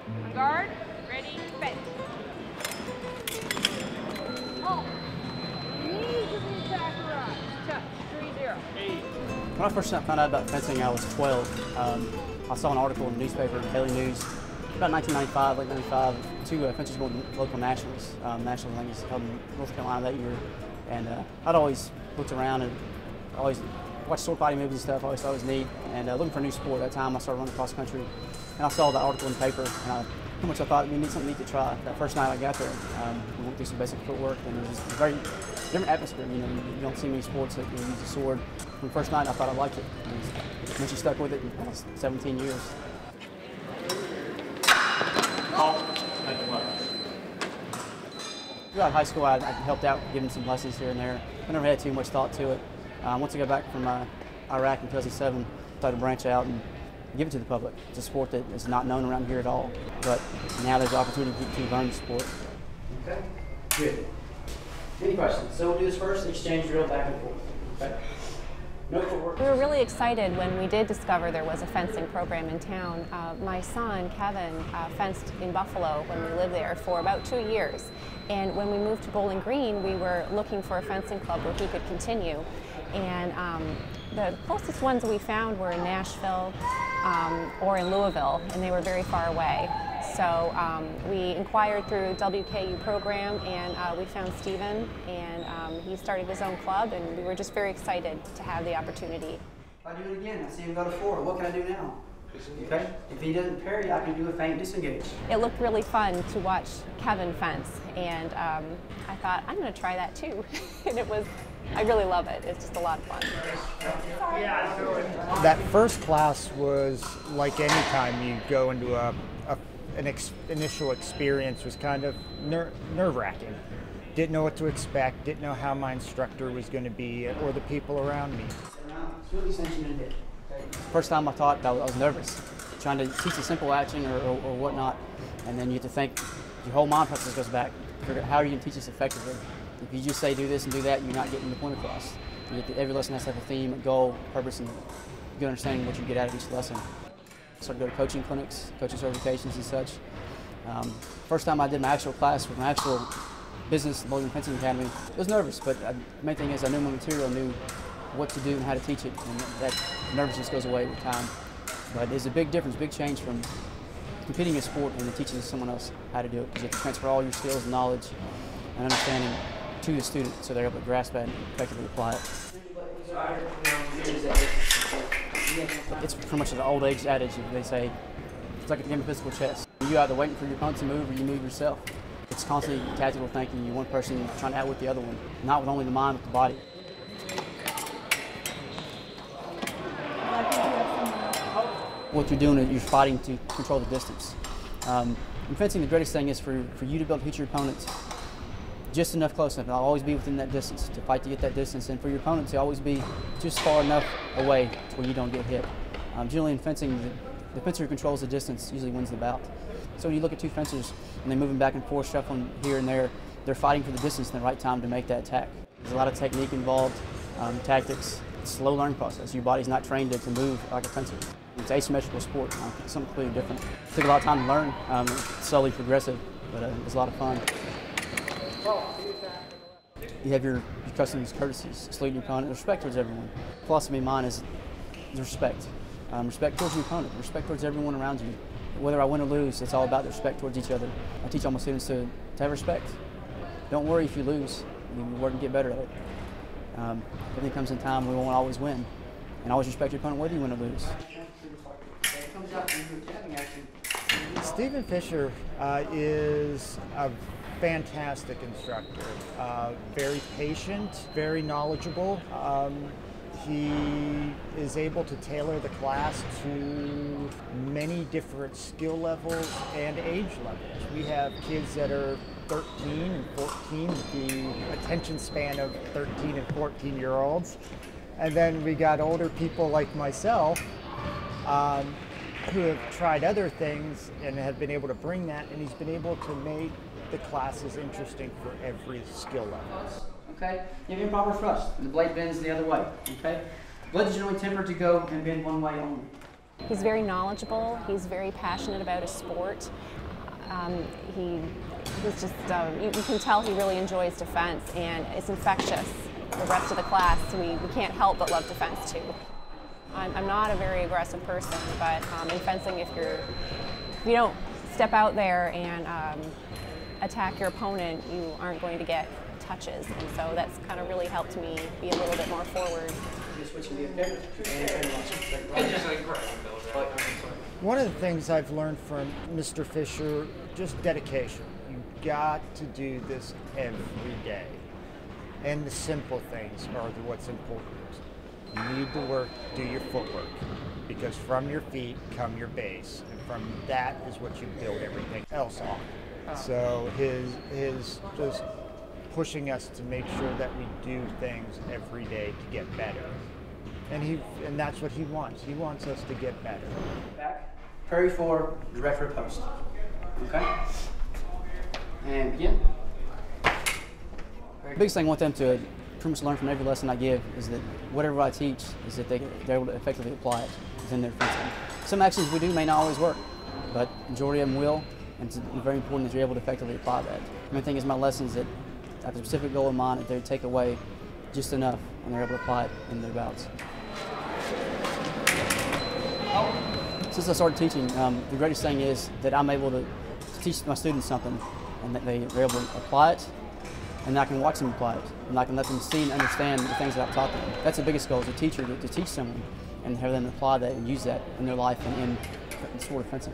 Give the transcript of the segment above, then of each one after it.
On guard, ready, fence. Oh, knees of the attacker rise. Touch, 3-0. When I first found out about fencing, I was 12. I saw an article in the newspaper, Daily News, about 1995, late 95, two fencers going to local nationals. Nationals, I think, is held in North Carolina that year. And I'd always looked around and always watched sword fighting movies and stuff. I always thought it was neat. And looking for a new sport at that time, I started running cross country. And I saw the article in the paper, and how much I thought it'd be something neat to try. That first night I got there, we went through some basic footwork, and it was just a very different atmosphere. You know, you don't see many sports that use a sword. From the first night, I thought I liked it. And once you stuck with it, it was 17 years. Throughout high school, I helped out giving some lessons here and there. I never had too much thought to it. Once I got back from Iraq in 2007, I started to branch out and give it to the public. It's a sport that is not known around here at all, but now there's an opportunity to learn the sport. Okay, good. Any questions? So we'll do this first, exchange drill back and forth. Okay. No footwork. We were really excited when we did discover there was a fencing program in town. My son, Kevin, fenced in Buffalo when we lived there for about 2 years. And when we moved to Bowling Green, we were looking for a fencing club where he could continue. And the closest ones we found were in Nashville or in Louisville, and they were very far away. So we inquired through WKU program, and we found Stephen, and he started his own club, and we were just very excited to have the opportunity. If I do it again, I see him go to 4, what can I do now? Okay. If he doesn't parry, I can do a feint disengage. It looked really fun to watch Kevin fence, and I thought, I'm going to try that too. And I really love it. It's just a lot of fun. That first class was like any time you go into an initial experience, was kind of nerve-wracking. Didn't know what to expect, didn't know how my instructor was going to be or the people around me. First time I taught, I was nervous, trying to teach a simple action or whatnot, and then you have to think, your whole mind process goes back, figure out how are you going to teach this effectively. If you just say do this and do that, you're not getting the point across. Every lesson has to have a theme, a goal, a purpose, and good understanding what you get out of each lesson. I started to go to coaching clinics, coaching certifications and such. First time I did my actual class with my actual business, the Bowling Green Fencing Academy, I was nervous, but the main thing is I knew my material, knew what to do and how to teach it, and that nervousness goes away with time. But there's a big difference, big change from competing in a sport and then teaching someone else how to do it, because you have to transfer all your skills and knowledge and understanding to the student so they're able to grasp that and effectively apply it. It's pretty much an old age adage. They say it's like a game of physical chess. You're either waiting for your opponent to move or you move yourself. It's constantly tactical thinking. You're one person trying to outwit the other one, not with only the mind, but the body. What you're doing is you're fighting to control the distance. In fencing, the greatest thing is for you to be able to hit your opponent just enough close enough. I'll always be within that distance, to fight to get that distance, and for your opponent to always be just far enough away to where you don't get hit. Generally in fencing, the fencer who controls the distance usually wins the bout. So when you look at two fencers and they're moving back and forth, shuffling here and there, they're fighting for the distance and the right time to make that attack. There's a lot of technique involved, tactics. It's a slow learning process. Your body's not trained to move like a fencer. It's an asymmetrical sport. It's something completely different. It took a lot of time to learn. It's slowly progressive, but it was a lot of fun. You have your customs, courtesies, saluting your opponent, respect towards everyone. The philosophy of mine is respect. Respect towards your opponent, respect towards everyone around you. Whether I win or lose, it's all about the respect towards each other. I teach all my students to have respect. Don't worry if you lose. You work and get better at it. Everything comes in time, we won't always win. And always respect your opponent whether you win or lose. Stephen Fisher is a fantastic instructor, very patient, very knowledgeable. He is able to tailor the class to many different skill levels and age levels. We have kids that are 13 and 14, the attention span of 13 and 14-year-olds. And then we got older people like myself who have tried other things and have been able to bring that, and he's been able to make the classes interesting for every skill level. Okay, you have improper thrust. The blade bends the other way. Okay, blade is generally tempered to go and bend one way only. He's very knowledgeable. He's very passionate about his sport. He's just, you can tell he really enjoys defense, and it's infectious. The rest of the class, we can't help but love defense too. I'm not a very aggressive person, but in fencing, if you don't step out there and attack your opponent, you aren't going to get touches, and so that's kind of really helped me be a little bit more forward. One of the things I've learned from Mr. Fisher, just dedication. You've got to do this every day. And the simple things are what's important. You need to do your footwork, because from your feet come your base, and from that is what you build everything else on. So his just pushing us to make sure that we do things every day to get better. And that's what he wants. He wants us to get better. Back, parry forward, direct for a post. Okay? And begin. The biggest thing I want them to pretty much learn from every lesson I give is that whatever I teach is that they're able to effectively apply it within their fencing. Some actions we do may not always work, but the majority of them will, and it's very important that you're able to effectively apply that. The main thing is my lessons that have a specific goal in mind, that they take away just enough and they're able to apply it in their bouts. Since I started teaching, the greatest thing is that I'm able to teach my students something, and that they're able to apply it, and I can watch them apply it, and I can let them see and understand the things that I've taught them. That's the biggest goal as a teacher, to teach someone and have them apply that and use that in their life and in sport of fencing.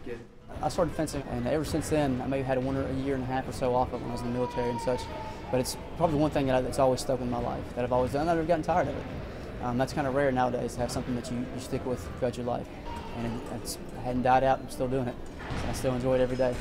Good. I started fencing, and ever since then, I may have had a year and a half or so off of it when I was in the military and such, but it's probably one thing that's always stuck in my life, that I've always done. I've never gotten tired of it. That's kind of rare nowadays, to have something that you stick with throughout your life. And I hadn't died out, I'm still doing it. I still enjoy it every day.